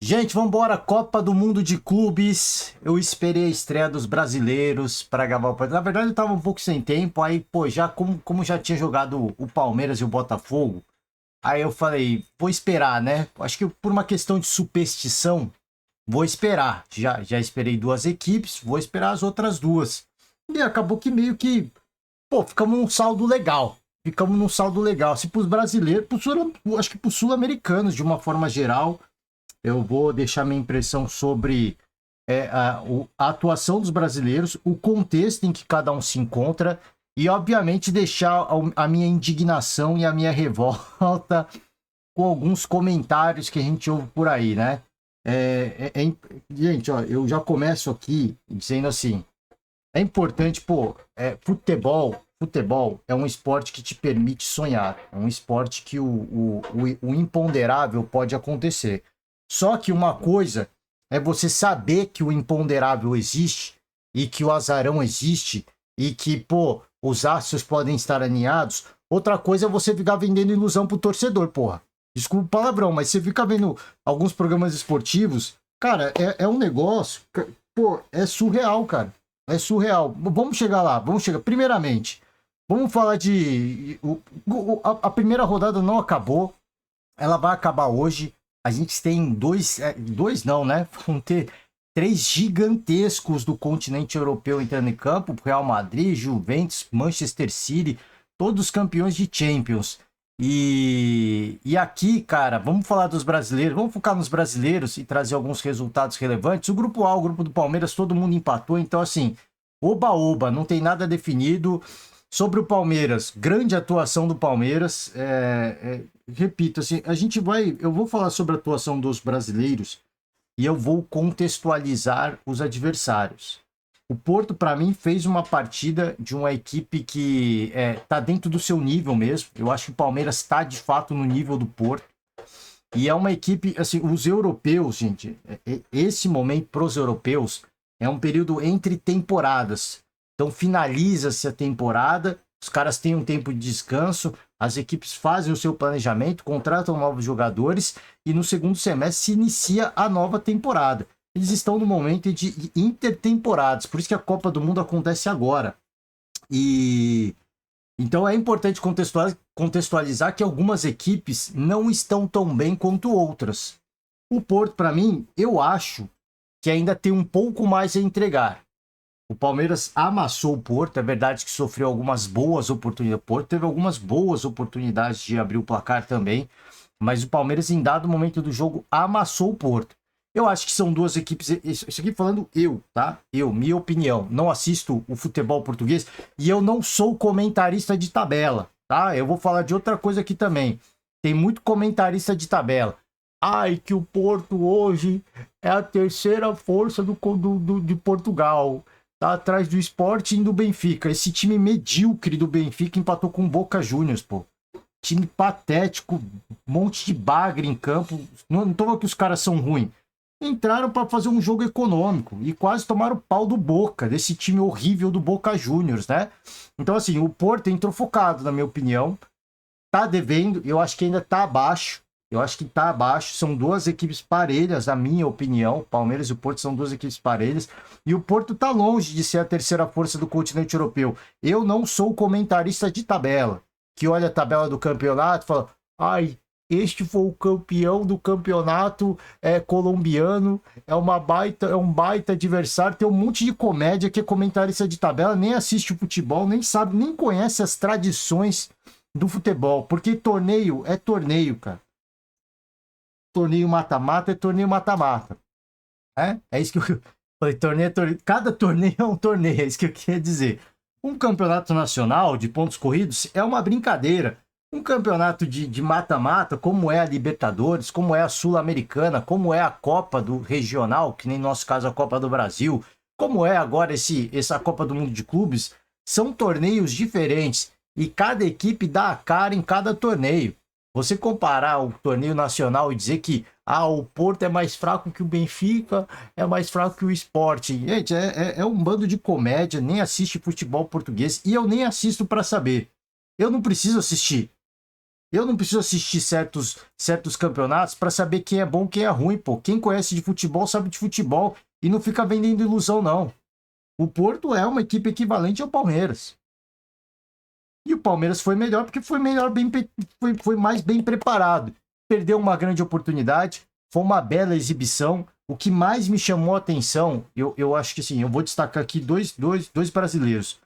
Gente, vamos embora. Copa do Mundo de Clubes. Eu esperei a estreia dos brasileiros para gravar o podcast. Na verdade, eu tava um pouco sem tempo. Aí, pô, já como já tinha jogado o Palmeiras e o Botafogo, aí eu falei, vou esperar, né? Acho que por uma questão de superstição, vou esperar. Já esperei duas equipes, vou esperar as outras duas. E acabou que meio que, pô, ficamos num saldo legal. Ficamos num saldo legal. Se pros brasileiros, acho que pros sul-americanos, de uma forma geral, eu vou deixar minha impressão sobre a atuação dos brasileiros, o contexto em que cada um se encontra e, obviamente, deixar a minha indignação e a minha revolta com alguns comentários que a gente ouve por aí, né? Gente, ó, eu já começo aqui dizendo assim, é importante, pô, futebol é um esporte que te permite sonhar, é um esporte que o imponderável pode acontecer. Só que uma coisa é você saber que o imponderável existe e que o azarão existe e que, pô, os astros podem estar alinhados. Outra coisa é você ficar vendendo ilusão pro torcedor, porra. Desculpa o palavrão, mas você fica vendo alguns programas esportivos, cara, é um negócio, pô, é surreal, cara. É surreal. Vamos chegar lá, vamos chegar. Primeiramente, vamos falar de. A primeira rodada não acabou, ela vai acabar hoje. A gente tem dois não, né? Vão ter três gigantescos do continente europeu entrando em campo: Real Madrid, Juventus, Manchester City, todos campeões de Champions. E aqui, cara, vamos falar dos brasileiros, vamos focar nos brasileiros e trazer alguns resultados relevantes. O grupo A, o grupo do Palmeiras, todo mundo empatou, então assim, oba-oba, não tem nada definido. Sobre o Palmeiras, grande atuação do Palmeiras. Repito, assim, eu vou falar sobre a atuação dos brasileiros e eu vou contextualizar os adversários. O Porto, para mim, fez uma partida de uma equipe que tá dentro do seu nível mesmo. Eu acho que o Palmeiras está, de fato, no nível do Porto. E é uma equipe, assim, os europeus, gente, esse momento para os europeus é um período entre temporadas. Então finaliza-se a temporada, os caras têm um tempo de descanso, as equipes fazem o seu planejamento, contratam novos jogadores e no segundo semestre se inicia a nova temporada. Eles estão no momento de intertemporadas, por isso que a Copa do Mundo acontece agora. E então é importante contextualizar que algumas equipes não estão tão bem quanto outras. O Porto, para mim, eu acho que ainda tem um pouco mais a entregar. O Palmeiras amassou o Porto, é verdade que sofreu algumas boas oportunidades. O Porto teve algumas boas oportunidades de abrir o placar também, mas o Palmeiras, em dado momento do jogo, amassou o Porto. Eu acho que são duas equipes. Isso aqui falando eu, tá? Minha opinião. Não assisto o futebol português e eu não sou comentarista de tabela, tá? Eu vou falar de outra coisa aqui também. Tem muito comentarista de tabela. Ai, que o Porto hoje é a terceira força de Portugal. Tá atrás do Sporting e do Benfica. Esse time medíocre do Benfica empatou com o Boca Juniors, pô. Time patético, um monte de bagre em campo. Não tô falando que os caras são ruins. Entraram para fazer um jogo econômico e quase tomaram pau do Boca, desse time horrível do Boca Juniors, né? Então, assim, o Porto entrou focado, na minha opinião. Tá devendo, eu acho que ainda tá abaixo. Eu acho que tá abaixo. São duas equipes parelhas, na minha opinião. O Palmeiras e o Porto são duas equipes parelhas. E o Porto tá longe de ser a terceira força do continente europeu. Eu não sou comentarista de tabela, que olha a tabela do campeonato e fala: ai, este foi o campeão do campeonato colombiano, é um baita adversário. Tem um monte de comédia que é comentarista de tabela, nem assiste o futebol, nem sabe, nem conhece as tradições do futebol. Porque torneio é torneio, cara. Torneio mata-mata é torneio mata-mata. É isso que eu falei, torneio. Cada torneio é um torneio, é isso que eu queria dizer. Um campeonato nacional de pontos corridos é uma brincadeira. Um campeonato de mata-mata, como é a Libertadores, como é a Sul-Americana, como é a Copa do Regional, que nem no nosso caso a Copa do Brasil, como é agora essa Copa do Mundo de Clubes, são torneios diferentes e cada equipe dá a cara em cada torneio. Você comparar o torneio nacional e dizer que o Porto é mais fraco que o Benfica, é mais fraco que o Sporting. Gente, é um bando de comédia, nem assiste futebol português e eu nem assisto para saber. Eu não preciso assistir. Eu não preciso assistir certos campeonatos para saber quem é bom e quem é ruim, pô. Quem conhece de futebol sabe de futebol e não fica vendendo ilusão, não. O Porto é uma equipe equivalente ao Palmeiras. E o Palmeiras foi melhor porque foi melhor, foi mais bem preparado. Perdeu uma grande oportunidade, foi uma bela exibição. O que mais me chamou a atenção, eu acho que sim, eu vou destacar aqui dois brasileiros.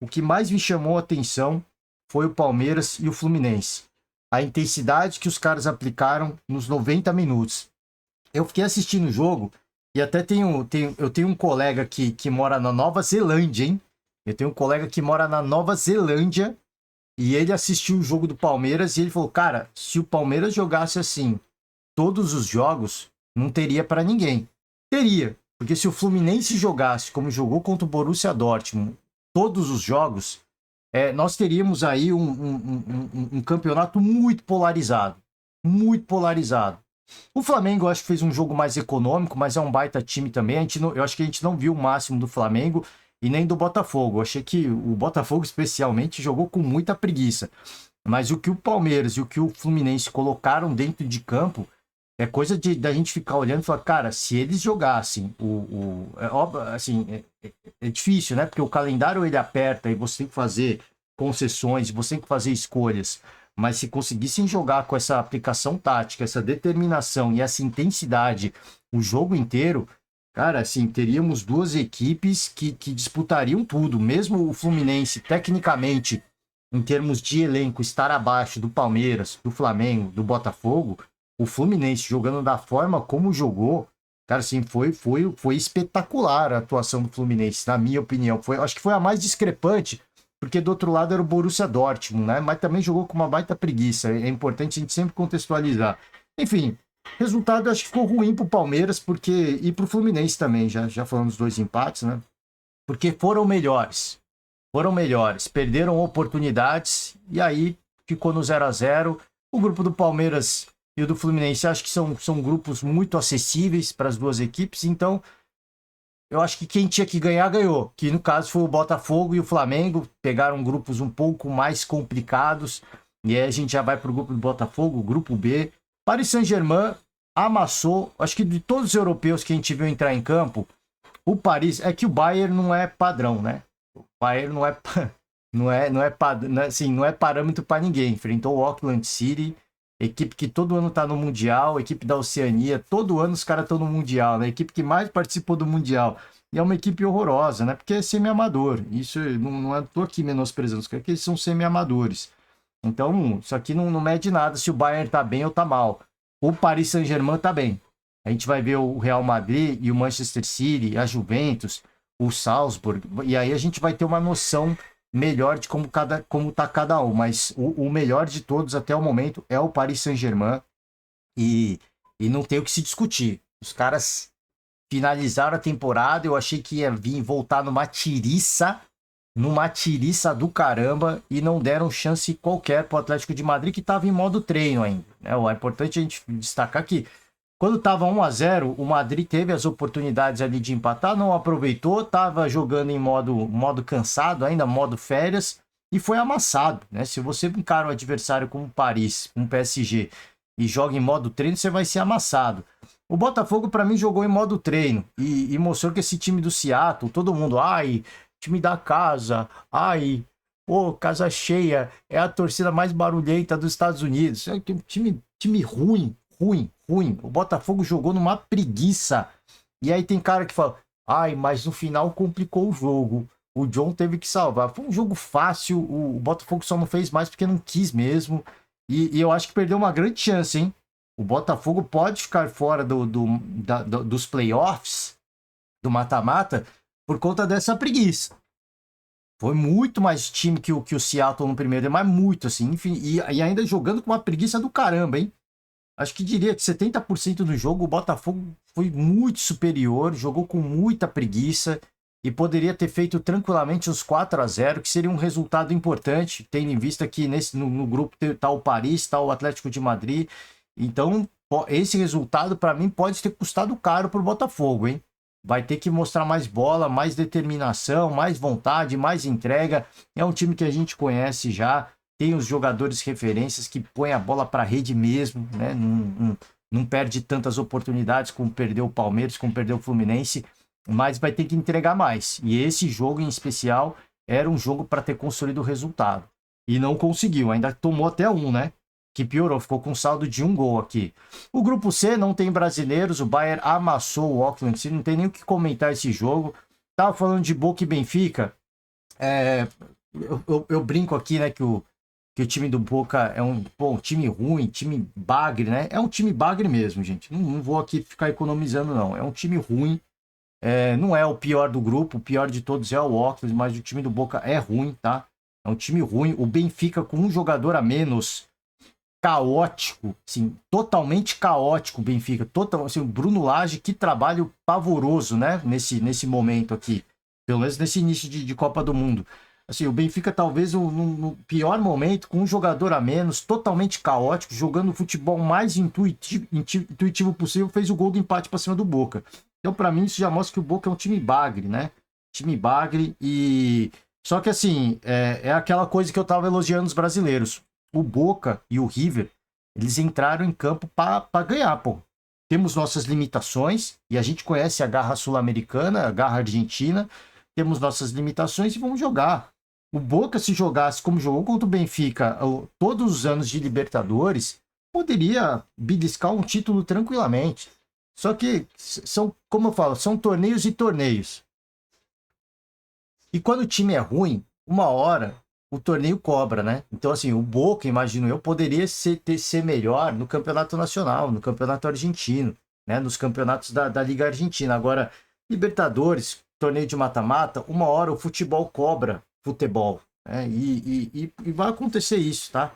O que mais me chamou a atenção foi o Palmeiras e o Fluminense. A intensidade que os caras aplicaram nos 90 minutos. Eu fiquei assistindo o jogo e até eu tenho um colega que mora na Nova Zelândia, hein? Eu tenho um colega que mora na Nova Zelândia e ele assistiu o jogo do Palmeiras e ele falou, cara, se o Palmeiras jogasse assim todos os jogos, não teria para ninguém. Teria, porque se o Fluminense jogasse como jogou contra o Borussia Dortmund todos os jogos, nós teríamos aí um campeonato muito polarizado. Muito polarizado. O Flamengo, eu acho que fez um jogo mais econômico, mas é um baita time também. Eu acho que a gente não viu o máximo do Flamengo e nem do Botafogo. Eu achei que o Botafogo, especialmente, jogou com muita preguiça. Mas o que o Palmeiras e o que o Fluminense colocaram dentro de campo é coisa da gente ficar olhando e falar, cara, se eles jogassem, é difícil, né? Porque o calendário ele aperta e você tem que fazer concessões, você tem que fazer escolhas. Mas se conseguissem jogar com essa aplicação tática, essa determinação e essa intensidade o jogo inteiro, cara, assim, teríamos duas equipes que disputariam tudo. Mesmo o Fluminense, tecnicamente, em termos de elenco, estar abaixo do Palmeiras, do Flamengo, do Botafogo, o Fluminense jogando da forma como jogou, cara, assim, foi espetacular a atuação do Fluminense, na minha opinião. Acho que foi a mais discrepante, porque do outro lado era o Borussia Dortmund, né? Mas também jogou com uma baita preguiça. É importante a gente sempre contextualizar. Enfim, resultado acho que ficou ruim pro Palmeiras, e pro Fluminense também, já falando dos dois empates, né? Porque foram melhores. Foram melhores, perderam oportunidades e aí ficou no 0-0. O grupo do Palmeiras e o do Fluminense acho que são grupos muito acessíveis para as duas equipes, então eu acho que quem tinha que ganhar, ganhou. Que no caso foi o Botafogo e o Flamengo, pegaram grupos um pouco mais complicados, e aí a gente já vai para o grupo do Botafogo, o grupo B. Paris Saint-Germain amassou, acho que de todos os europeus que a gente viu entrar em campo, o Paris, é que o Bayern não é padrão, né? O Bayern não é parâmetro para ninguém. Enfrentou o Auckland City, equipe que todo ano tá no Mundial, equipe da Oceania, todo ano os caras estão no Mundial, né? Equipe que mais participou do Mundial. E é uma equipe horrorosa, né? Porque é semi-amador. Isso não é, tô aqui menosprezando os caras, que eles são semi-amadores. Então, isso aqui não mede nada se o Bayern tá bem ou tá mal. O Paris Saint-Germain tá bem. A gente vai ver o Real Madrid e o Manchester City, a Juventus, o Salzburg, e aí a gente vai ter uma noção melhor de como tá cada um, mas o melhor de todos até o momento é o Paris Saint-Germain e não tem o que se discutir. Os caras finalizaram a temporada, eu achei que ia vir voltar numa tiriça do caramba e não deram chance qualquer pro Atlético de Madrid que estava em modo treino ainda, né? É importante a gente destacar que quando estava 1-0, o Madrid teve as oportunidades ali de empatar, não aproveitou, estava jogando em modo cansado, ainda modo férias, e foi amassado, né? Se você encara o adversário como o Paris, um PSG, e joga em modo treino, você vai ser amassado. O Botafogo, para mim, jogou em modo treino e mostrou que esse time do Seattle, todo mundo, ai, time da casa, ai, pô, casa cheia, é a torcida mais barulhenta dos Estados Unidos. É um time ruim. O Botafogo jogou numa preguiça. E aí tem cara que fala, ai, mas no final complicou o jogo. O John teve que salvar. Foi um jogo fácil, o Botafogo só não fez mais porque não quis mesmo. E eu acho que perdeu uma grande chance, hein? O Botafogo pode ficar fora dos playoffs, do mata-mata, por conta dessa preguiça. Foi muito mais time que o Seattle no primeiro, mas muito, assim, enfim, e ainda jogando com uma preguiça do caramba, hein? Acho que diria que 70% do jogo o Botafogo foi muito superior, jogou com muita preguiça e poderia ter feito tranquilamente uns 4-0, que seria um resultado importante, tendo em vista que no grupo está o Paris, está o Atlético de Madrid. Então, esse resultado, para mim, pode ter custado caro para o Botafogo, hein? Vai ter que mostrar mais bola, mais determinação, mais vontade, mais entrega. É um time que a gente conhece já. tem os jogadores referências que põem a bola para a rede mesmo, né? Não perde tantas oportunidades como perdeu o Palmeiras, como perdeu o Fluminense, mas vai ter que entregar mais. E esse jogo em especial era um jogo para ter construído o resultado. E não conseguiu, ainda tomou até um, né? Que piorou, ficou com saldo de 1 gol aqui. O grupo C não tem brasileiros, o Bayern amassou o Auckland City, não tem nem o que comentar esse jogo. Tava falando de Boca e Benfica, eu brinco aqui, né, que o time do Boca é um time ruim, time bagre, né? É um time bagre mesmo, gente. Não vou aqui ficar economizando, não. É um time ruim, não é o pior do grupo, o pior de todos é o Auckland, mas o time do Boca é ruim, tá? É um time ruim. O Benfica com um jogador a menos, caótico, assim, totalmente caótico o Benfica. Assim, o Bruno Lage, que trabalho pavoroso, né? Nesse momento aqui. Pelo menos nesse início de Copa do Mundo. Assim, o Benfica talvez no pior momento, com um jogador a menos, totalmente caótico, jogando o futebol mais intuitivo possível, fez o gol do empate para cima do Boca. Então, para mim, isso já mostra que o Boca é um time bagre, né? Time bagre e... Só que, assim, é aquela coisa que eu tava elogiando os brasileiros. O Boca e o River, eles entraram em campo para ganhar, pô. Temos nossas limitações, e a gente conhece a garra sul-americana, a garra argentina, temos nossas limitações e vamos jogar. O Boca, se jogasse como jogou contra o Benfica todos os anos de Libertadores, poderia beliscar um título tranquilamente. Só que são, como eu falo, são torneios e torneios. E quando o time é ruim, uma hora o torneio cobra, né? Então, assim, o Boca, imagino eu, poderia ser melhor no campeonato nacional, no campeonato argentino, né? Nos campeonatos da Liga Argentina. Agora, Libertadores, torneio de mata-mata, uma hora o futebol cobra futebol, né? E vai acontecer isso, tá?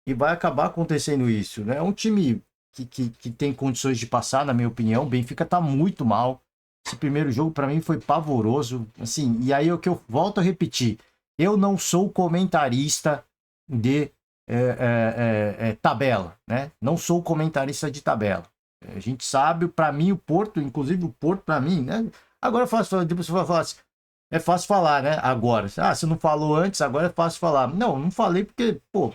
E vai acabar acontecendo isso, né? É um time que tem condições de passar, na minha opinião. O Benfica tá muito mal. Esse primeiro jogo, para mim, foi pavoroso. Assim, e aí é o que eu volto a repetir. Eu não sou comentarista de tabela, né? Não sou comentarista de tabela. A gente sabe, para mim, o Porto, inclusive o Porto, para mim, né? Agora é fácil, depois você vai falar assim, é fácil falar, né? Agora. Ah, você não falou antes, agora é fácil falar. Não falei porque, pô,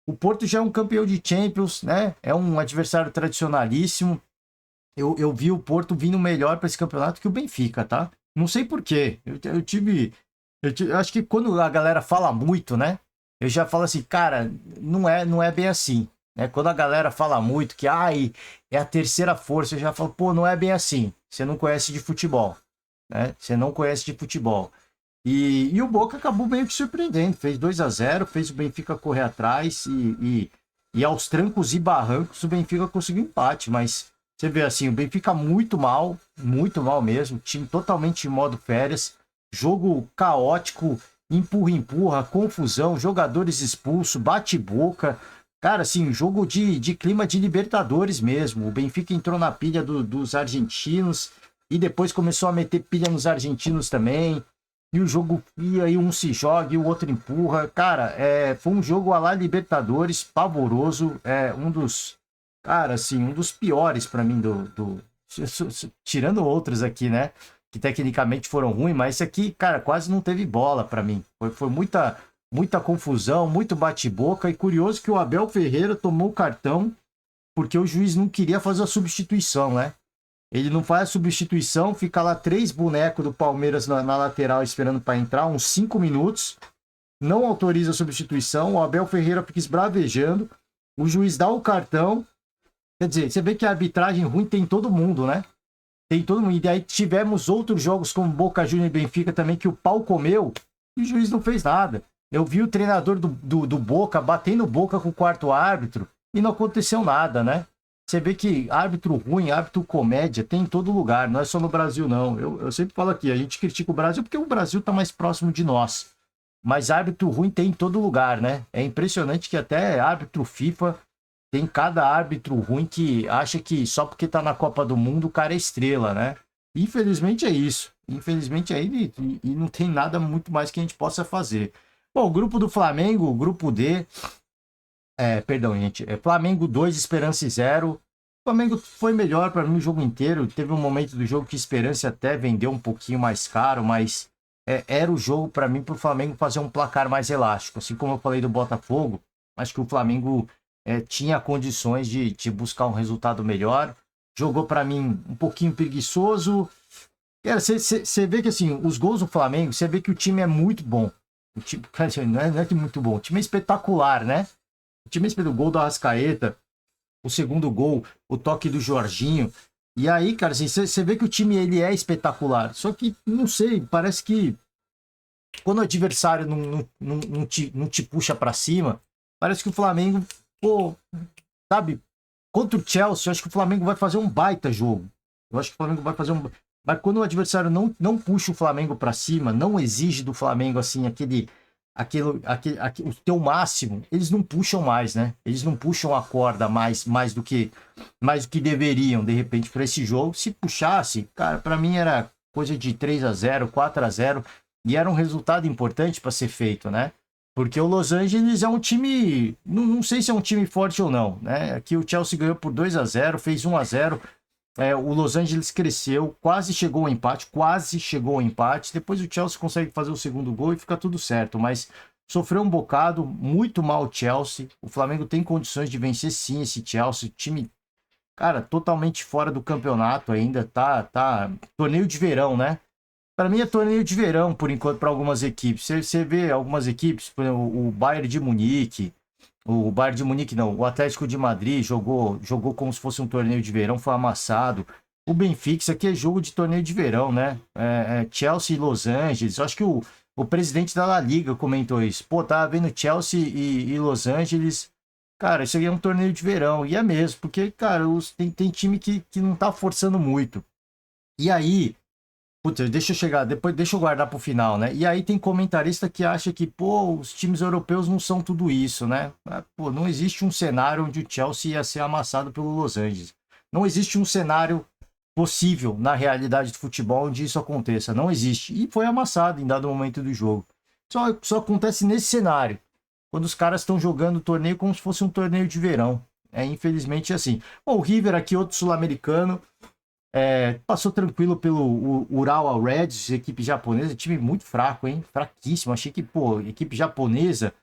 o Porto já é um campeão de Champions, né? É um adversário tradicionalíssimo. Eu vi o Porto vindo melhor para esse campeonato que o Benfica, tá? Não sei por quê. Eu acho que quando a galera fala muito, né? Eu já falo assim, cara, não é bem assim. Né? Quando a galera fala muito que é a terceira força, eu já falo, pô, não é bem assim. Você não conhece de futebol. Né? Você não conhece de futebol. E o Boca acabou meio que surpreendendo. Fez 2-0, fez o Benfica correr atrás e aos trancos e barrancos o Benfica conseguiu empate. Mas você vê assim, o Benfica muito mal mesmo. Time totalmente em modo férias. Jogo caótico, empurra, confusão, jogadores expulsos, bate-boca. Cara, assim, jogo de clima de Libertadores mesmo. O Benfica entrou na pilha dos argentinos e depois começou a meter pilha nos argentinos também. E o jogo, e aí um se joga e o outro empurra. Cara, foi um jogo à la Libertadores, pavoroso. Cara, assim, um dos piores para mim tirando outros aqui, né? Que tecnicamente foram ruins, mas esse aqui, cara, quase não teve bola para mim. Foi muita confusão, muito bate-boca. E curioso que o Abel Ferreira tomou o cartão porque o juiz não queria fazer a substituição, né? Ele não faz a substituição, fica lá 3 bonecos do Palmeiras na lateral esperando para entrar, uns 5 minutos. Não autoriza a substituição, o Abel Ferreira fica esbravejando. O juiz dá o cartão. Quer dizer, você vê que a arbitragem ruim tem todo mundo, né? Tem todo mundo. E daí tivemos outros jogos como Boca Juniors e Benfica também que o pau comeu e o juiz não fez nada. Eu vi o treinador do Boca batendo boca com o quarto árbitro e não aconteceu nada, né? Você vê que árbitro ruim, árbitro comédia tem em todo lugar, não é só no Brasil não. Eu sempre falo aqui, a gente critica o Brasil porque o Brasil está mais próximo de nós. Mas árbitro ruim tem em todo lugar, né? É impressionante que até árbitro FIFA... Tem cada árbitro ruim que acha que só porque tá na Copa do Mundo o cara é estrela, né? Infelizmente é isso. Infelizmente é ele e não tem nada muito mais que a gente possa fazer. Bom, o grupo do Flamengo, o grupo D... perdão, gente. Flamengo 2, Esperança 0. O Flamengo foi melhor para mim o jogo inteiro. Teve um momento do jogo que Esperança até vendeu um pouquinho mais caro, mas era o jogo para mim para o Flamengo fazer um placar mais elástico. Assim como eu falei do Botafogo, Acho que o Flamengo tinha condições de buscar um resultado melhor. Jogou para mim um pouquinho preguiçoso. Você vê que assim, os gols do Flamengo, você vê que o time é muito bom. O time, não é que muito bom, o time é espetacular, né? O time é espetacular. O gol do Arrascaeta, o segundo gol, o toque do Jorginho. E aí, cara, assim, você vê que o time ele é espetacular. Só que, não sei, parece que quando o adversário não te puxa para cima, parece que o Flamengo, pô, sabe? Contra o Chelsea, eu acho que o Flamengo vai fazer um baita jogo. Eu acho que o Flamengo vai fazer um. Mas quando o adversário não puxa o Flamengo para cima, não exige do Flamengo assim o teu máximo, eles não puxam mais, né? Eles não puxam a corda mais do que deveriam, de repente, para esse jogo. Se puxasse, cara, para mim era coisa de 3-0, 4-0, e era um resultado importante para ser feito, né? Porque o Los Angeles é um time, não sei se é um time forte ou não, né? Aqui o Chelsea ganhou por 2-0, fez 1-0. O Los Angeles cresceu, quase chegou ao empate. Depois o Chelsea consegue fazer o segundo gol e fica tudo certo, mas sofreu um bocado, muito mal o Chelsea. O Flamengo tem condições de vencer sim esse Chelsea. O time, cara, totalmente fora do campeonato ainda, tá torneio de verão, né? Para mim é torneio de verão por enquanto para algumas equipes. Você vê algumas equipes, por exemplo, o Bayern de Munique. O Bayern de Munique não, o Atlético de Madrid jogou como se fosse um torneio de verão, foi amassado. O Benfica, isso aqui é jogo de torneio de verão, né? Chelsea e Los Angeles. Eu acho que o presidente da La Liga comentou isso. Pô, tava vendo Chelsea e Los Angeles. Cara, isso aqui é um torneio de verão. E é mesmo, porque, cara, tem time que não tá forçando muito. E aí, putz, deixa eu guardar pro final, né? E aí tem comentarista que acha que, pô, os times europeus não são tudo isso, né? Pô, não existe um cenário onde o Chelsea ia ser amassado pelo Los Angeles. Não existe um cenário possível na realidade do futebol onde isso aconteça. Não existe. E foi amassado em dado momento do jogo. Só acontece nesse cenário. Quando os caras estão jogando o torneio como se fosse um torneio de verão. Infelizmente assim. Bom, o River aqui, outro sul-americano. Passou tranquilo pelo Urawa Reds, equipe japonesa, time muito fraco, hein? Fraquíssimo. Achei que, pô, equipe japonesa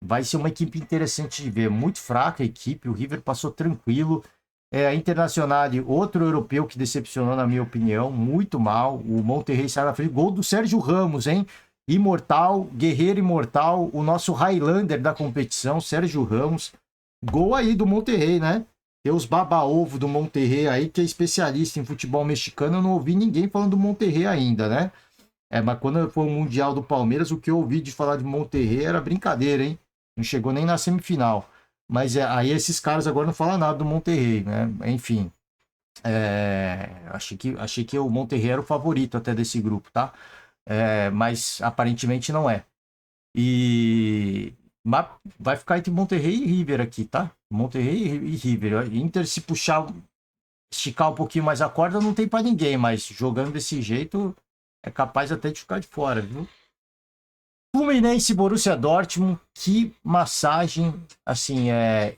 vai ser uma equipe interessante de ver. Muito fraca a equipe, o River passou tranquilo. A Internacional, outro europeu que decepcionou, na minha opinião, muito mal. O Monterrey saiu na frente. Gol do Sérgio Ramos, hein? Imortal, guerreiro imortal, o nosso Highlander da competição, Sérgio Ramos. Gol aí do Monterrey, né? Tem os baba-ovo do Monterrey aí, que é especialista em futebol mexicano. Eu não ouvi ninguém falando do Monterrey ainda, né? Mas quando foi o Mundial do Palmeiras, o que eu ouvi de falar de Monterrey era brincadeira, hein? Não chegou nem na semifinal. Mas aí esses caras agora não falam nada do Monterrey, né? Enfim. Achei que o Monterrey era o favorito até desse grupo, tá? Mas aparentemente não é. Mas vai ficar entre Monterrey e River aqui, tá? Monterrey e River. Inter, se esticar um pouquinho mais a corda, não tem para ninguém, mas jogando desse jeito é capaz até de ficar de fora, viu? Fluminense e Borussia Dortmund, que massagem, assim,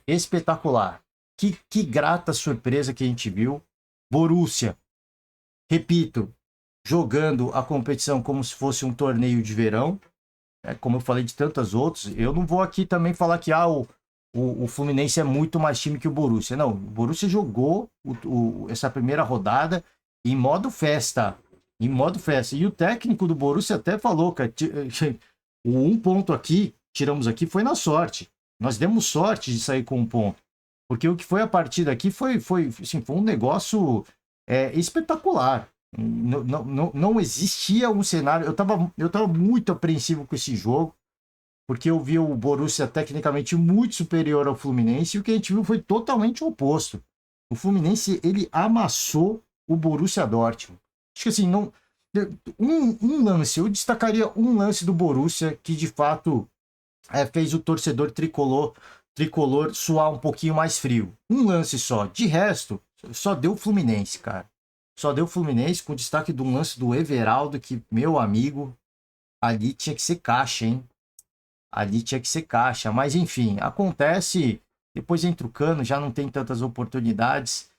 espetacular. Que grata surpresa que a gente viu. Borussia, repito, jogando a competição como se fosse um torneio de verão. Como eu falei de tantas outras, eu não vou aqui também falar que o Fluminense é muito mais time que o Borussia. Não, o Borussia jogou essa primeira rodada em modo festa. Em modo festa. E o técnico do Borussia até falou, cara, o 1 ponto aqui, tiramos aqui, foi na sorte. Nós demos sorte de sair com 1 ponto. Porque o que foi a partida aqui foi um negócio espetacular. Não existia um cenário. Eu tava muito apreensivo com esse jogo, porque eu vi o Borussia tecnicamente muito superior ao Fluminense, e o que a gente viu foi totalmente o oposto. O Fluminense, ele amassou o Borussia Dortmund. Acho que assim, um lance, eu destacaria um lance do Borussia que de fato fez o torcedor tricolor suar um pouquinho mais frio. Um lance só. De resto, só deu o Fluminense, cara. Só deu o Fluminense, com destaque do lance do Everaldo, que, meu amigo, ali tinha que ser caixa, hein? Ali tinha que ser caixa. Mas, enfim, acontece. Depois entra o Cano, já não tem tantas oportunidades.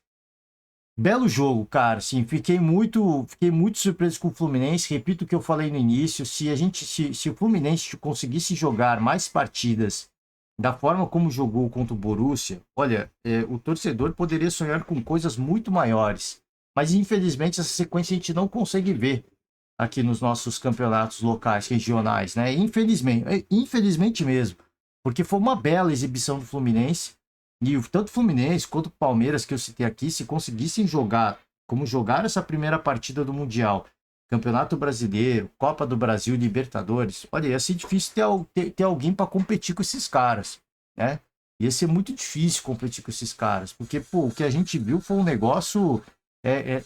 Belo jogo, cara. Sim, fiquei muito surpreso com o Fluminense. Repito o que eu falei no início. Se o Fluminense conseguisse jogar mais partidas da forma como jogou contra o Borussia, olha, o torcedor poderia sonhar com coisas muito maiores. Mas infelizmente essa sequência a gente não consegue ver aqui nos nossos campeonatos locais, regionais, né? Infelizmente mesmo, porque foi uma bela exibição do Fluminense, e tanto o Fluminense quanto o Palmeiras que eu citei aqui, se conseguissem jogar como jogaram essa primeira partida do Mundial, Campeonato Brasileiro, Copa do Brasil, Libertadores, olha, ia ser difícil ter alguém para competir com esses caras, né? Ia ser muito difícil competir com esses caras, porque pô, o que a gente viu foi um negócio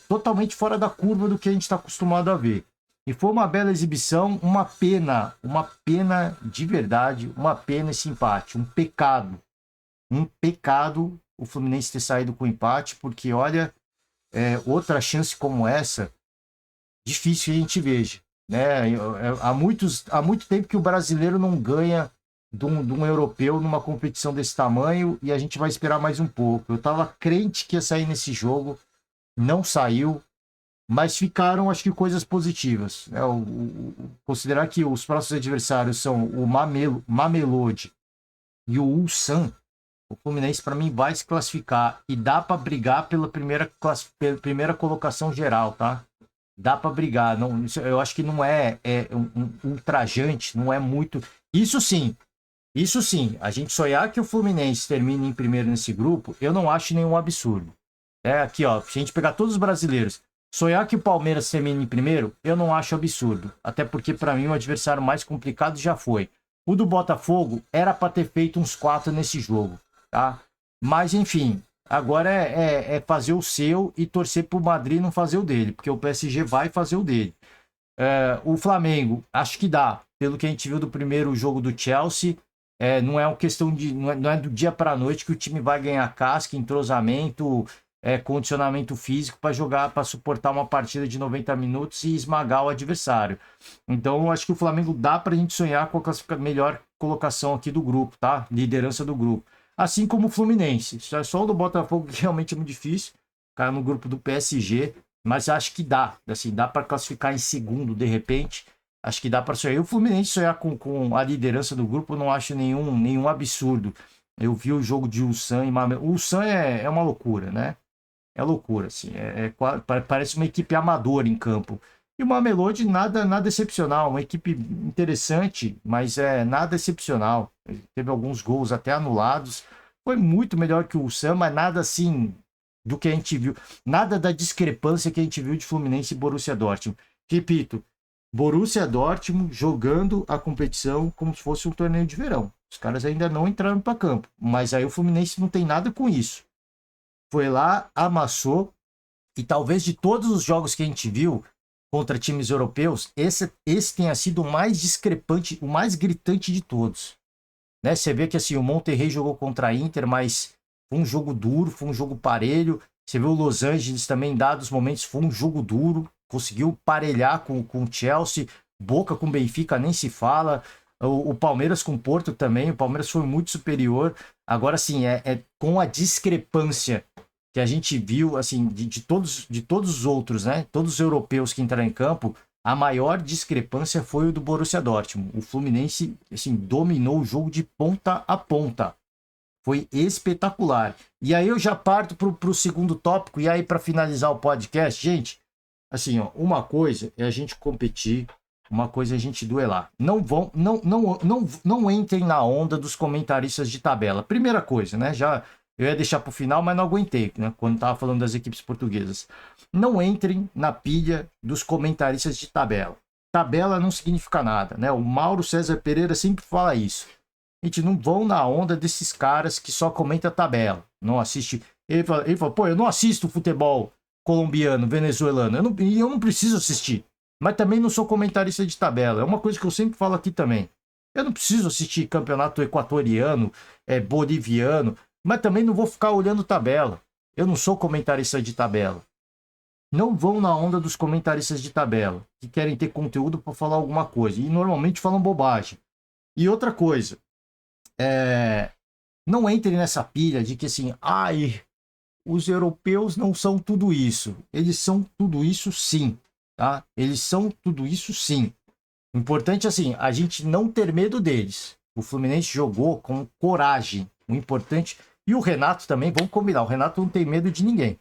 totalmente fora da curva do que a gente está acostumado a ver. E foi uma bela exibição, uma pena de verdade, uma pena esse empate, um pecado o Fluminense ter saído com empate, porque olha, outra chance como essa, difícil que a gente veja, né? Há muito tempo que o brasileiro não ganha de um europeu numa competição desse tamanho e a gente vai esperar mais um pouco. Eu tava crente que ia sair nesse jogo, não saiu, mas ficaram, acho que, coisas positivas. Né? Considerar que os próximos adversários são o Mamelodi e o Ulsan, o Fluminense, para mim, vai se classificar e dá para brigar pela primeira colocação geral, tá? Dá para brigar. Não, eu acho que não é um ultrajante, não é muito. Isso sim, a gente sonhar que o Fluminense termine em primeiro nesse grupo, eu não acho nenhum absurdo. Aqui, ó, se a gente pegar todos os brasileiros, sonhar que o Palmeiras termine em primeiro, eu não acho absurdo. Até porque, para mim, o adversário mais complicado já foi. O do Botafogo era para ter feito uns 4 nesse jogo, tá? Mas, enfim, agora é fazer o seu e torcer pro Madrid não fazer o dele, porque o PSG vai fazer o dele. O Flamengo, acho que dá. Pelo que a gente viu do primeiro jogo do Chelsea, não é uma questão de. Não é do dia para a noite que o time vai ganhar casca, entrosamento, condicionamento físico para jogar, para suportar uma partida de 90 minutos e esmagar o adversário. Então, acho que o Flamengo dá para a gente sonhar com a melhor colocação aqui do grupo, tá? Liderança do grupo. Assim como o Fluminense. Só o do Botafogo que realmente é muito difícil. Cara no grupo do PSG. Mas acho que dá. Assim, dá para classificar em segundo, de repente. Acho que dá para sonhar. E o Fluminense sonhar com a liderança do grupo, não acho nenhum absurdo. Eu vi o jogo de Ulsan e Mamelodi. O Ulsan é uma loucura, né? É loucura, assim. Parece uma equipe amadora em campo. E o Mamelodi, nada excepcional. Uma equipe interessante, mas nada excepcional. Teve alguns gols até anulados. Foi muito melhor que o Ulsan, mas nada assim do que a gente viu. Nada da discrepância que a gente viu de Fluminense e Borussia Dortmund. Repito, Borussia Dortmund jogando a competição como se fosse um torneio de verão. Os caras ainda não entraram para campo. Mas aí o Fluminense não tem nada com isso. Foi lá, amassou. E talvez de todos os jogos que a gente viu contra times europeus, esse tenha sido o mais discrepante, o mais gritante de todos. Né? Você vê que assim, o Monterrey jogou contra a Inter, mas foi um jogo duro, foi um jogo parelho. Você vê o Los Angeles também, em dados momentos, foi um jogo duro. Conseguiu parelhar com o Chelsea. Boca com o Benfica nem se fala. O Palmeiras com o Porto também. O Palmeiras foi muito superior. Agora sim, com a discrepância que a gente viu, assim, de todos os outros, né? Todos os europeus que entraram em campo, a maior discrepância foi o do Borussia Dortmund. O Fluminense, assim, dominou o jogo de ponta a ponta. Foi espetacular. E aí eu já parto para o segundo tópico, e aí para finalizar o podcast, gente, assim, ó, uma coisa é a gente competir, uma coisa é a gente duelar. Não entrem na onda dos comentaristas de tabela. Primeira coisa, né? Eu ia deixar para o final, mas não aguentei, né? Quando estava falando das equipes portuguesas. Não entrem na pilha dos comentaristas de tabela. Tabela não significa nada, né? O Mauro César Pereira sempre fala isso. Gente, não vão na onda desses caras que só comentam a tabela. Não assiste. Ele fala, pô, eu não assisto futebol colombiano, venezuelano. Eu não preciso assistir. Mas também não sou comentarista de tabela. É uma coisa que eu sempre falo aqui também. Eu não preciso assistir campeonato equatoriano, boliviano. Mas também não vou ficar olhando tabela. Eu não sou comentarista de tabela. Não vão na onda dos comentaristas de tabela, que querem ter conteúdo para falar alguma coisa. E normalmente falam bobagem. E outra coisa, não entrem nessa pilha de que assim, os europeus não são tudo isso. Eles são tudo isso sim, tá? Eles são tudo isso sim. O importante é assim, a gente não ter medo deles. O Fluminense jogou com coragem. O importante... E o Renato também, vamos combinar. O Renato não tem medo de ninguém.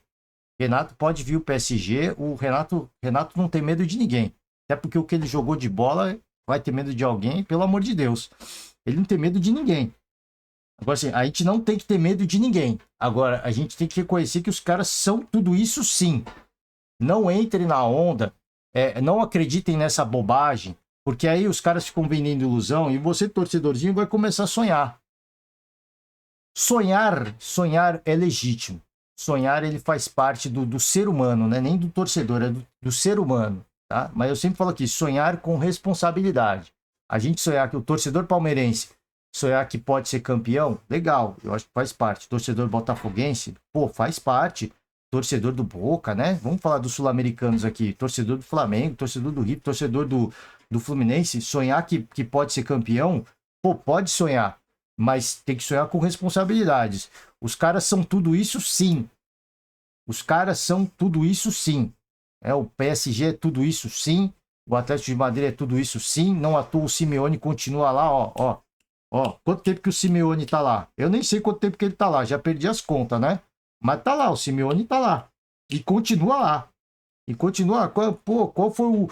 Renato pode vir o PSG. O Renato não tem medo de ninguém. Até porque o que ele jogou de bola vai ter medo de alguém, pelo amor de Deus. Ele não tem medo de ninguém. Agora, assim, a gente não tem que ter medo de ninguém. Agora, a gente tem que reconhecer que os caras são tudo isso sim. Não entrem na onda. Não acreditem nessa bobagem. Porque aí os caras ficam vendendo ilusão e você, torcedorzinho, vai começar a sonhar. Sonhar é legítimo. Sonhar, ele faz parte do ser humano, né? Nem do torcedor, é do ser humano. Tá? Mas eu sempre falo aqui, sonhar com responsabilidade. A gente sonhar que o torcedor palmeirense sonhar que pode ser campeão, legal, eu acho que faz parte. Torcedor botafoguense, pô, faz parte. Torcedor do Boca, né? Vamos falar dos sul-americanos aqui. Torcedor do Flamengo, torcedor do River, torcedor do Fluminense. Sonhar que pode ser campeão, pô, pode sonhar. Mas tem que sonhar com responsabilidades. Os caras são tudo isso sim. Os caras são tudo isso sim. O PSG é tudo isso sim. O Atlético de Madrid é tudo isso sim. Não à toa o Simeone continua lá, ó. Quanto tempo que o Simeone tá lá? Eu nem sei quanto tempo que ele tá lá. Já perdi as contas, né? Mas tá lá, o Simeone tá lá. E continua lá. E continua. Pô, qual foi o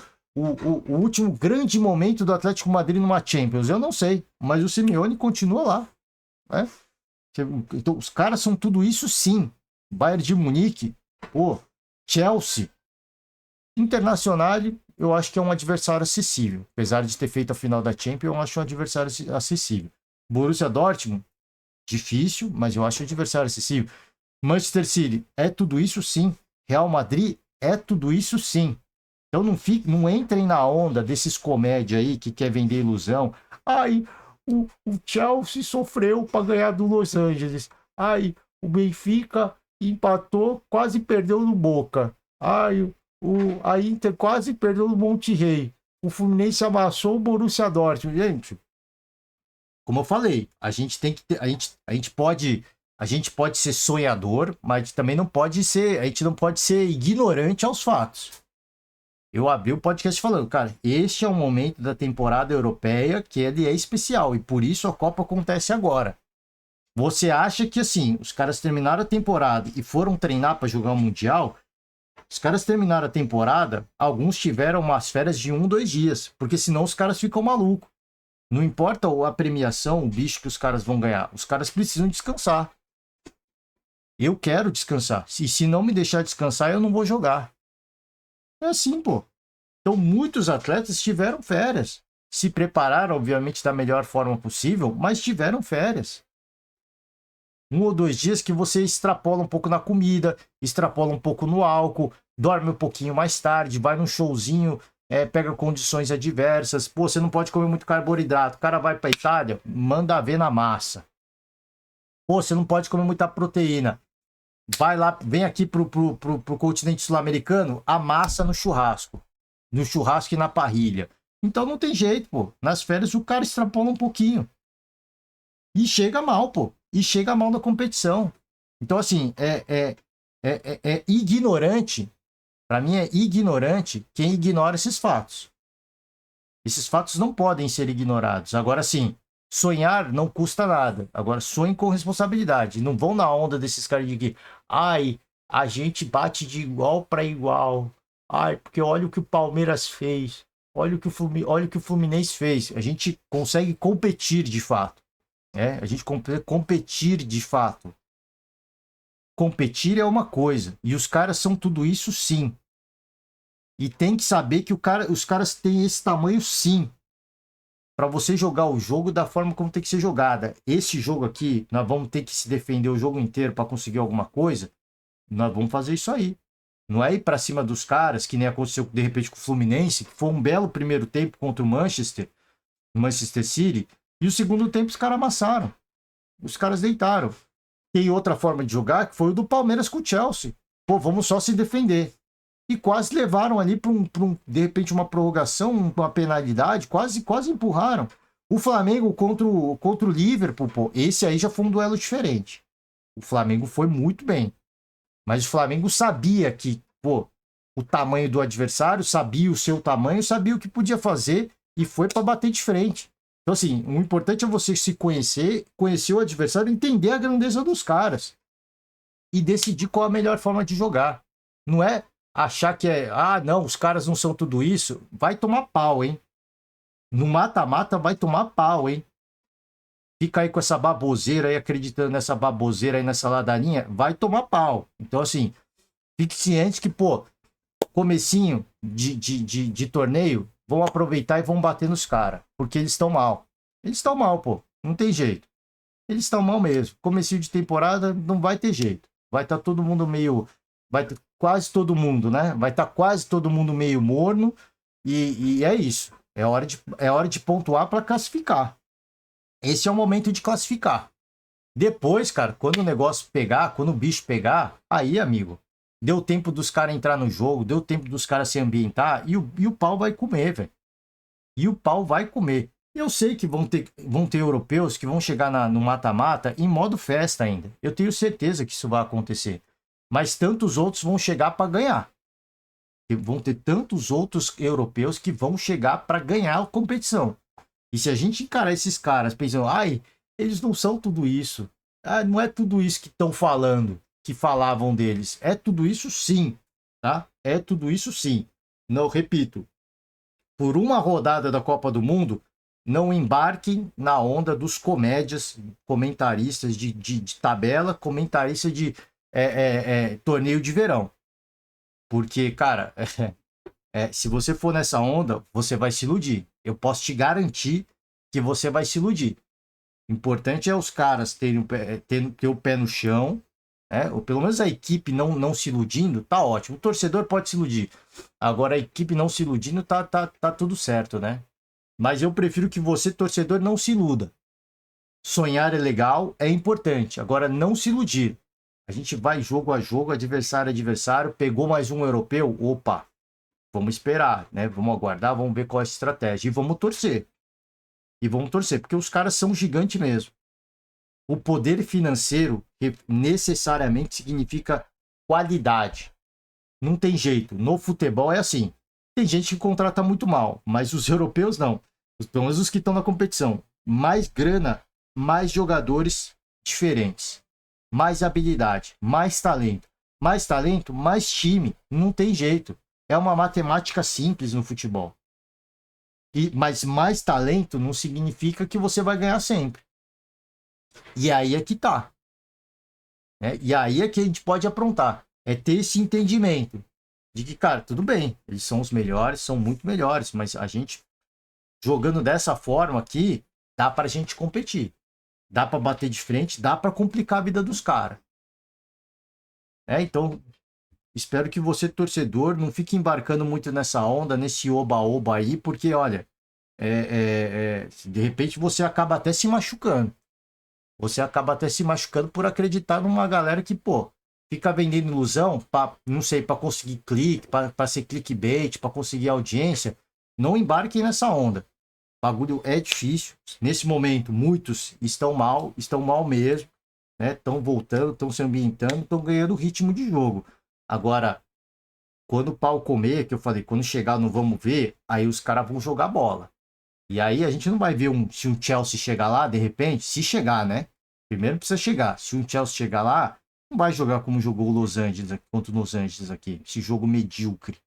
último grande momento do Atlético de Madrid numa Champions? Eu não sei. Mas o Simeone continua lá. Né? Então, os caras são tudo isso sim. Bayern de Munique, pô, Chelsea. Internacional, eu acho que é um adversário acessível. Apesar de ter feito a final da Champions, eu acho um adversário acessível. Borussia Dortmund, difícil, mas eu acho um adversário acessível. Manchester City, é tudo isso sim. Real Madrid, é tudo isso sim. Então não entrem na onda desses comédia aí que quer vender ilusão. Ai, o Chelsea sofreu para ganhar do Los Angeles. Ai, o Benfica empatou, quase perdeu no Boca. Ai, a Inter quase perdeu no Monterrey. O Fluminense amassou o Borussia Dortmund. Gente, como eu falei, a gente tem que ter, a gente pode ser sonhador, mas também não pode ser, a gente não pode ser ignorante aos fatos. Eu abri o podcast falando, cara, este é o momento da temporada europeia que ele é especial e por isso a Copa acontece agora. Você acha que assim, os caras terminaram a temporada e foram treinar para jogar o Mundial? Os caras terminaram a temporada, alguns tiveram umas férias de 1, 2 dias, porque senão os caras ficam malucos. Não importa a premiação, o bicho que os caras vão ganhar, os caras precisam descansar. Eu quero descansar. E se não me deixar descansar, eu não vou jogar. É assim, pô. Então, muitos atletas tiveram férias. Se prepararam, obviamente, da melhor forma possível, mas tiveram férias. 1 ou 2 dias que você extrapola um pouco na comida, extrapola um pouco no álcool, dorme um pouquinho mais tarde, vai num showzinho, pega condições adversas. Pô, você não pode comer muito carboidrato. O cara vai pra Itália, manda ver na massa. Pô, você não pode comer muita proteína. Vai lá, vem aqui pro continente sul-americano, amassa no churrasco. No churrasco e na parrilha. Então não tem jeito, pô. Nas férias o cara extrapola um pouquinho. E chega mal, pô. E chega mal na competição. Então, assim, é ignorante. Para mim é ignorante quem ignora esses fatos. Esses fatos não podem ser ignorados. Agora, sim, sonhar não custa nada. Agora, sonhem com responsabilidade. Não vão na onda desses caras de que, ai, a gente bate de igual para igual. Ai, porque olha o que o Palmeiras fez. Olha o que o Fluminense fez. A gente consegue competir de fato. A gente competir de fato. Competir é uma coisa. E os caras são tudo isso sim. E tem que saber que os caras têm esse tamanho sim. Para você jogar o jogo da forma como tem que ser jogada. Esse jogo aqui, nós vamos ter que se defender o jogo inteiro para conseguir alguma coisa. Nós vamos fazer isso aí. Não é ir para cima dos caras, que nem aconteceu de repente com o Fluminense, que foi um belo primeiro tempo contra o Manchester City, e o segundo tempo os caras amassaram. Os caras deitaram. Tem outra forma de jogar, que foi o do Palmeiras com o Chelsea. Pô, vamos só se defender. E quase levaram ali para de repente, uma prorrogação, uma penalidade, quase empurraram. O Flamengo contra o Liverpool, pô, esse aí já foi um duelo diferente. O Flamengo foi muito bem. Mas o Flamengo sabia que, pô, o tamanho do adversário, sabia o seu tamanho, sabia o que podia fazer e foi para bater de frente. Então, assim, o importante é você se conhecer, conhecer o adversário, entender a grandeza dos caras e decidir qual a melhor forma de jogar. Não é achar que não, os caras não são tudo isso. Vai tomar pau, hein? No mata-mata vai tomar pau, hein? Fica aí com essa baboseira aí, acreditando nessa baboseira aí, nessa ladainha, vai tomar pau. Então, assim, fique ciente que, pô, comecinho de torneio, vão aproveitar e vão bater nos caras, porque eles estão mal. Eles estão mal, pô. Não tem jeito. Eles estão mal mesmo. Comecinho de temporada, não vai ter jeito. Vai estar todo mundo meio... quase todo mundo, né? Vai estar quase todo mundo meio morno e é isso. É hora de pontuar para classificar. Esse é o momento de classificar. Depois, cara, quando o negócio pegar, quando o bicho pegar, aí, amigo, deu tempo dos caras entrar no jogo, deu tempo dos caras se ambientar e o pau vai comer, velho. E o pau vai comer. Eu sei que vão ter europeus que vão chegar no mata-mata em modo festa ainda. Eu tenho certeza que isso vai acontecer. Mas tantos outros vão chegar para ganhar. E vão ter tantos outros europeus que vão chegar para ganhar a competição. E se a gente encarar esses caras pensando, eles não são tudo isso. Não é tudo isso que estão falando, que falavam deles. É tudo isso sim, tá? É tudo isso sim. Não, repito, por uma rodada da Copa do Mundo, não embarquem na onda dos comédias, comentaristas de tabela, comentaristas de torneio de verão. Porque, cara, se você for nessa onda, você vai se iludir. Eu posso te garantir que você vai se iludir. O importante é os caras ter o pé no chão, ou pelo menos a equipe não se iludindo, tá ótimo. O torcedor pode se iludir. Agora a equipe não se iludindo, tá tudo certo, né? Mas eu prefiro que você, torcedor, não se iluda. Sonhar é legal, é importante. Agora, não se iludir. A gente vai jogo a jogo, adversário a adversário, pegou mais um europeu, opa, vamos esperar, né? Vamos aguardar, vamos ver qual é a estratégia. E vamos torcer. Porque os caras são gigantes mesmo. O poder financeiro necessariamente significa qualidade. Não tem jeito. No futebol é assim. Tem gente que contrata muito mal, mas os europeus não. Pelo menos os que estão na competição. Mais grana, mais jogadores diferentes. Mais habilidade, mais talento. Mais talento, mais time. Não tem jeito. É uma matemática simples no futebol. Mas mais talento não significa que você vai ganhar sempre. E aí é que tá. E aí é que a gente pode aprontar. É ter esse entendimento de que, cara, tudo bem, eles são os melhores, são muito melhores, mas a gente, jogando dessa forma aqui, dá pra gente competir. Dá pra bater de frente, dá pra complicar a vida dos caras. Então, espero que você, torcedor, não fique embarcando muito nessa onda, nesse oba-oba aí, porque, olha, de repente você acaba até se machucando. Você acaba até se machucando por acreditar numa galera que, pô, fica vendendo ilusão, não sei, para conseguir clique, para ser clickbait, para conseguir audiência. Não embarquem nessa onda. O bagulho é difícil. Nesse momento, muitos estão mal mesmo, né? Estão voltando, estão se ambientando, estão ganhando ritmo de jogo. Agora, quando o pau comer, que eu falei, quando chegar não vamos ver, aí os caras vão jogar bola. E aí a gente não vai ver se um Chelsea chegar lá, de repente, se chegar, né? Primeiro precisa chegar. Se um Chelsea chegar lá, não vai jogar como jogou o Los Angeles contra o Los Angeles aqui. Esse jogo medíocre.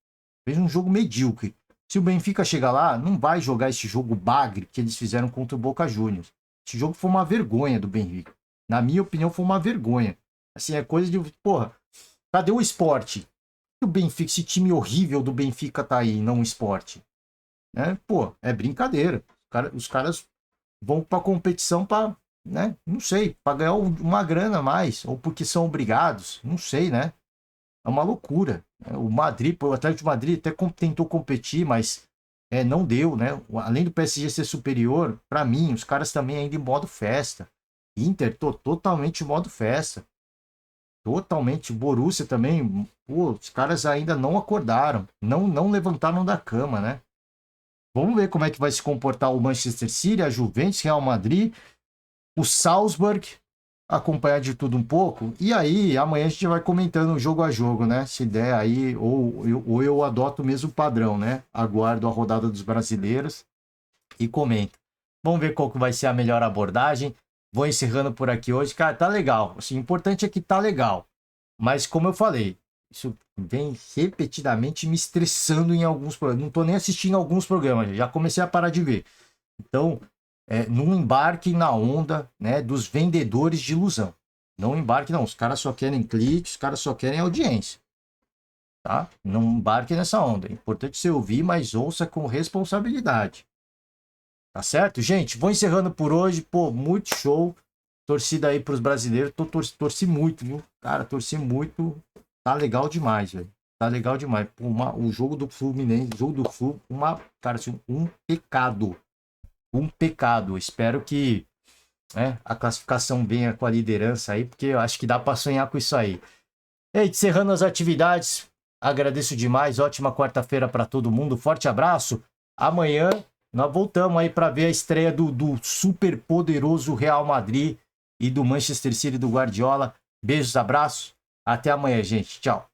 Fez um jogo medíocre. Se o Benfica chegar lá, não vai jogar esse jogo bagre que eles fizeram contra o Boca Juniors. Esse jogo foi uma vergonha do Benfica. Na minha opinião, foi uma vergonha. Assim, é coisa de... Porra, cadê o esporte? O Benfica, esse time horrível do Benfica tá aí, não o esporte. Pô, é brincadeira. Os caras vão pra competição pra, né? Não sei, pra ganhar uma grana a mais, ou porque são obrigados, não sei, né? É uma loucura. O Madrid, o Atlético de Madrid até tentou competir, mas não deu, né? Além do PSG ser superior, pra mim, os caras também ainda em modo festa. Inter, totalmente em modo festa. Totalmente. Borussia também, pô, os caras ainda não acordaram, não levantaram da cama, né? Vamos ver como é que vai se comportar o Manchester City, a Juventus, Real Madrid, o Salzburg, acompanhar de tudo um pouco. E aí, amanhã a gente vai comentando jogo a jogo, né? Se der aí, ou eu adoto o mesmo padrão, né? Aguardo a rodada dos brasileiros e comento. Vamos ver qual que vai ser a melhor abordagem. Vou encerrando por aqui hoje. Cara, tá legal. Assim, o importante é que tá legal. Mas como eu falei, isso vem repetidamente me estressando em alguns programas. Não tô nem assistindo alguns programas, já comecei a parar de ver. Então, não embarque na onda, né, dos vendedores de ilusão. Não embarque, não. Os caras só querem cliques, os caras só querem audiência. Tá? Não embarque nessa onda. É importante você ouvir, mas ouça com responsabilidade. Tá certo? Gente, vou encerrando por hoje. Pô, muito show. Torcida aí pros brasileiros. Torci muito, viu? Cara, torci muito. Tá legal demais, velho. Tá legal demais. Pô, o jogo do Fluminense, o jogo do Flu, cara, assim, um pecado. Um pecado. Espero que, né, a classificação venha com a liderança aí, porque eu acho que dá pra sonhar com isso aí. E encerrando as atividades, agradeço demais. Ótima quarta-feira para todo mundo. Forte abraço. Amanhã nós voltamos aí para ver a estreia do super poderoso Real Madrid e do Manchester City do Guardiola. Beijos, abraços. Até amanhã, gente. Tchau.